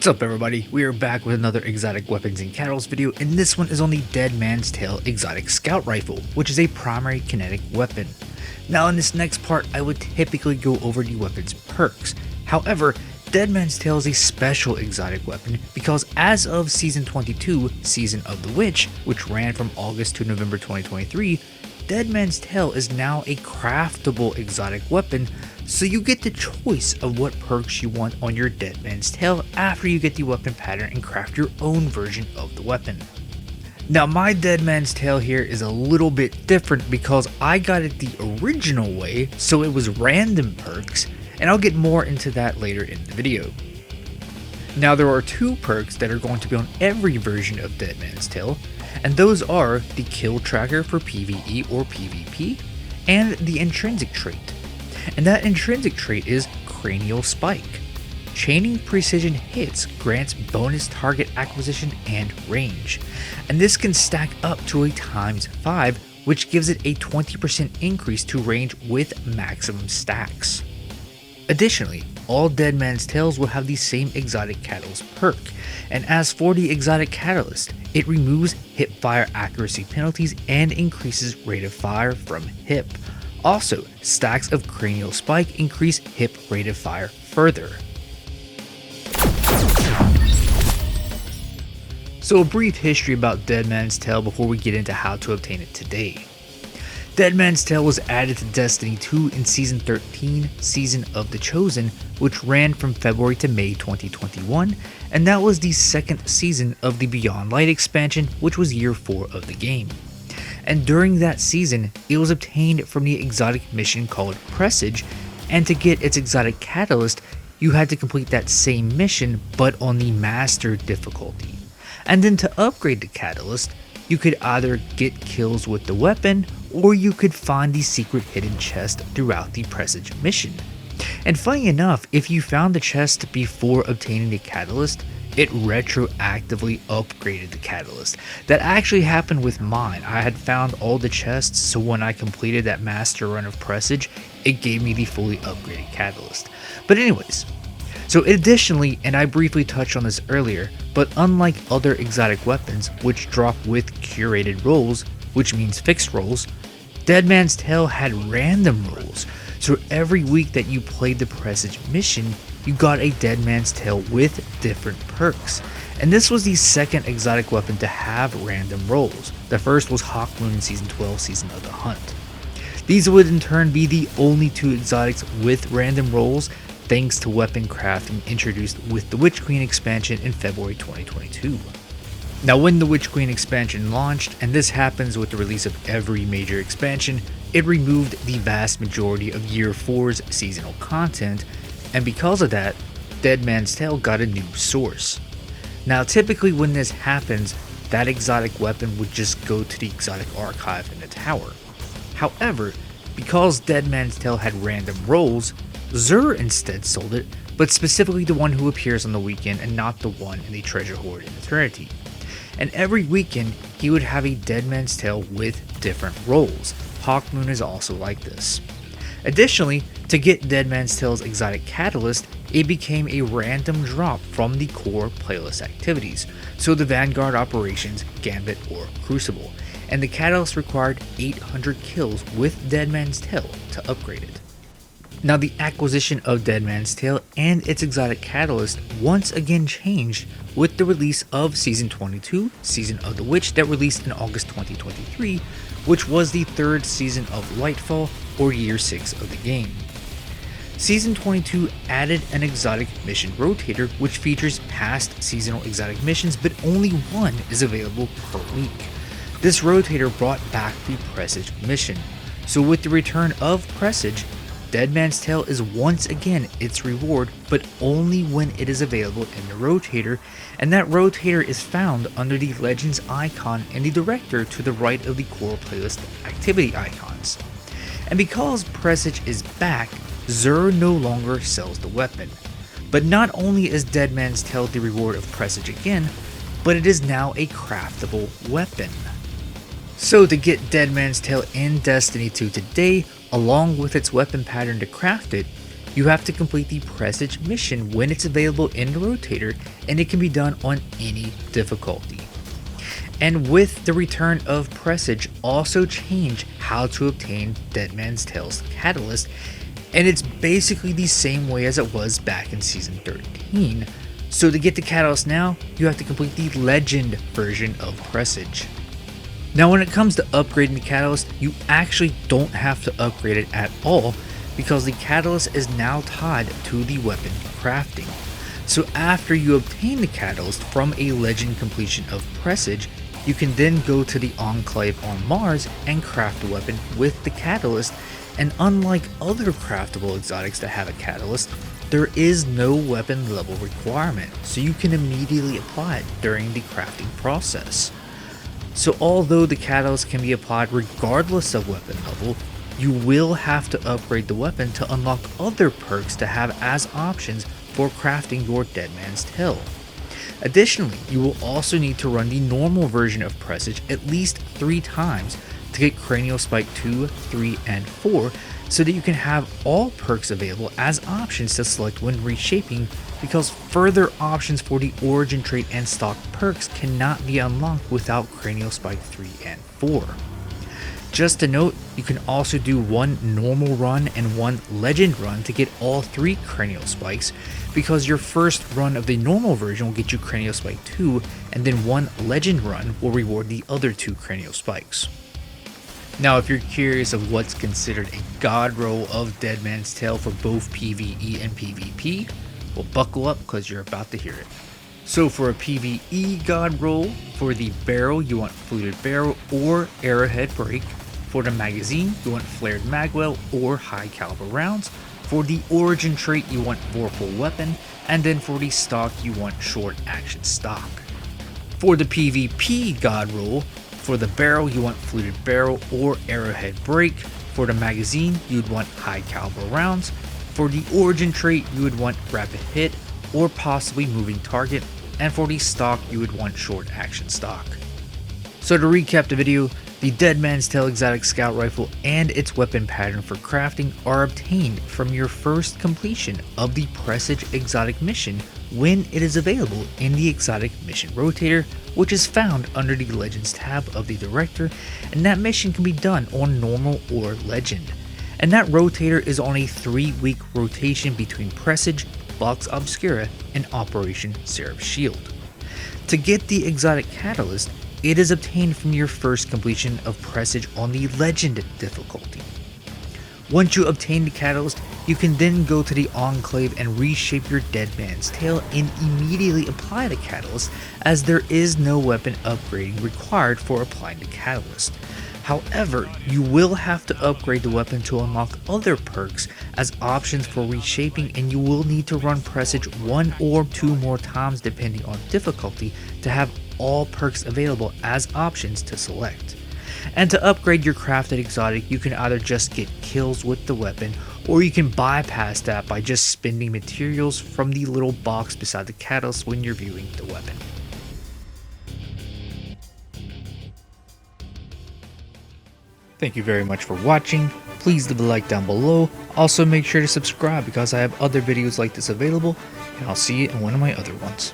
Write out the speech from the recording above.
What's up everybody, we are back with another exotic weapons and catalyst video, and this one is on the Dead Man's Tale exotic scout rifle, which is a primary kinetic weapon. Now in this next part I would typically go over the weapon's perks. However, Dead Man's Tale is a special exotic weapon because as of Season 22, Season of the Witch, which ran from August to November 2023, Dead Man's Tale is now a craftable exotic weapon, so you get the choice of what perks you want on your Dead Man's Tale after you get the weapon pattern and craft your own version of the weapon. Now my Dead Man's Tale here is a little bit different because I got it the original way, so it was random perks, and I'll get more into that later in the video. Now there are two perks that are going to be on every version of Dead Man's Tale, and those are the kill tracker for PvE or PvP, and the intrinsic trait. And that intrinsic trait is Cranial Spike. Chaining precision hits grants bonus target acquisition and range, and this can stack up to a ×5, which gives it a 20% increase to range with maximum stacks. Additionally, all Dead Man's Tales will have the same exotic catalyst perk, and as for the exotic catalyst, it removes hip fire accuracy penalties and increases rate of fire from hip. Also, stacks of Cranial Spike increase hip rate of fire further. So a brief history about Dead Man's Tale before we get into how to obtain it today. Dead Man's Tale was added to Destiny 2 in Season 13, Season of the Chosen, which ran from February to May 2021, and that was the second season of the Beyond Light expansion, which was year 4 of the game. And during that season, it was obtained from the exotic mission called Presage, and to get its exotic catalyst, you had to complete that same mission but on the master difficulty. And then to upgrade the catalyst, you could either get kills with the weapon, or you could find the secret hidden chest throughout the Presage mission. And funny enough, if you found the chest before obtaining the catalyst, it retroactively upgraded the catalyst. That actually happened with mine. I had found all the chests, so when I completed that master run of Presage, it gave me the fully upgraded catalyst. But anyways, so additionally, and I briefly touched on this earlier, but unlike other exotic weapons which drop with curated rolls, which means fixed rolls, Dead Man's Tale had random rolls. So every week that you played the Presage mission, you got a Dead Man's Tale with different perks. And this was the second exotic weapon to have random rolls. The first was Hawkmoon in Season 12, Season of the Hunt. These would in turn be the only two exotics with random rolls, thanks to weapon crafting introduced with the Witch Queen expansion in February 2022. Now when the Witch Queen expansion launched, and this happens with the release of every major expansion, it removed the vast majority of Year 4's seasonal content, and because of that, Dead Man's Tale got a new source. Now typically when this happens, that exotic weapon would just go to the exotic archive in the tower. However, because Dead Man's Tale had random rolls, Xur instead sold it, but specifically the one who appears on the weekend and not the one in the Treasure Hoard in Eternity. And every weekend, he would have a Dead Man's Tale with different rolls. Hawkmoon is also like this. Additionally, to get Dead Man's Tale's exotic catalyst, it became a random drop from the core playlist activities, so the Vanguard Operations, Gambit, or Crucible, and the catalyst required 800 kills with Dead Man's Tale to upgrade it. Now the acquisition of Dead Man's Tale and its exotic catalyst once again changed with the release of Season 22, Season of the Witch, that released in August 2023, which was the third season of Lightfall, or Year 6 of the game. Season 22 added an exotic mission rotator which features past seasonal exotic missions, but only one is available per week. This rotator brought back the Presage mission, so with the return of Presage, Dead Man's Tale is once again its reward, but only when it is available in the rotator, and that rotator is found under the Legends icon in the director to the right of the core playlist activity icons. And because Presage is back, Xur no longer sells the weapon. But not only is Dead Man's Tale the reward of Presage again, but it is now a craftable weapon. So to get Dead Man's Tale in Destiny 2 today, along with its weapon pattern to craft it, you have to complete the Presage mission when it's available in the rotator, and it can be done on any difficulty. And with the return of Presage also changed how to obtain Deadman's Tale's catalyst, and it's basically the same way as it was back in Season 13. So to get the catalyst now, you have to complete the Legend version of Presage. Now when it comes to upgrading the catalyst, you actually don't have to upgrade it at all, because the catalyst is now tied to the weapon crafting. So after you obtain the catalyst from a Legend completion of Presage, you can then go to the Enclave on Mars and craft a weapon with the catalyst, and unlike other craftable exotics that have a catalyst, there is no weapon level requirement, so you can immediately apply it during the crafting process. So although the catalyst can be applied regardless of weapon level, you will have to upgrade the weapon to unlock other perks to have as options for crafting your Deadman's Tale. Additionally, you will also need to run the normal version of Presage at least 3 times to get Cranial Spike 2, 3, and 4, so that you can have all perks available as options to select when reshaping, because further options for the origin trait and stock perks cannot be unlocked without Cranial Spike 3 and 4. Just to note, you can also do 1 normal run and 1 legend run to get all 3 Cranial Spikes, because your first run of the normal version will get you Cranial Spike 2, and then 1 legend run will reward the other 2 Cranial Spikes. Now if you're curious of what's considered a god roll of Deadman's Tale for both PvE and PvP, well, buckle up because you're about to hear it. So for a PvE god roll, for the barrel you want Fluted Barrel or Arrowhead Break. For the magazine you want Flared Magwell or High Caliber Rounds. For the origin trait you want Vorpal Weapon, and then for the stock you want Short Action Stock. For the PvP god roll, for the barrel you want Fluted Barrel or Arrowhead Break. For the magazine you'd want High Caliber Rounds. For the origin trait you would want Rapid Hit or possibly Moving Target, and for the stock you would want Short Action Stock. So to recap the video, the Deadman's Tale Exotic Scout Rifle and its weapon pattern for crafting are obtained from your first completion of the Presage Exotic Mission when it is available in the Exotic Mission Rotator, which is found under the Legends tab of the Director, and that mission can be done on Normal or Legend. And that Rotator is on a 3-week rotation between Presage, Vox Obscura, and Operation Seraph Shield. To get the Exotic Catalyst, it is obtained from your first completion of Presage on the Legend difficulty. Once you obtain the Catalyst, you can then go to the Enclave and reshape your Deadman's Tale and immediately apply the Catalyst, as there is no weapon upgrading required for applying the Catalyst. However, you will have to upgrade the weapon to unlock other perks as options for reshaping, and you will need to run Presage 1 or 2 more times depending on difficulty to have all perks available as options to select. And to upgrade your crafted exotic, you can either just get kills with the weapon, or you can bypass that by just spending materials from the little box beside the catalyst when you're viewing the weapon. Thank you very much for watching. Please leave a like down below. Also make sure to subscribe because I have other videos like this available, and I'll see you in one of my other ones.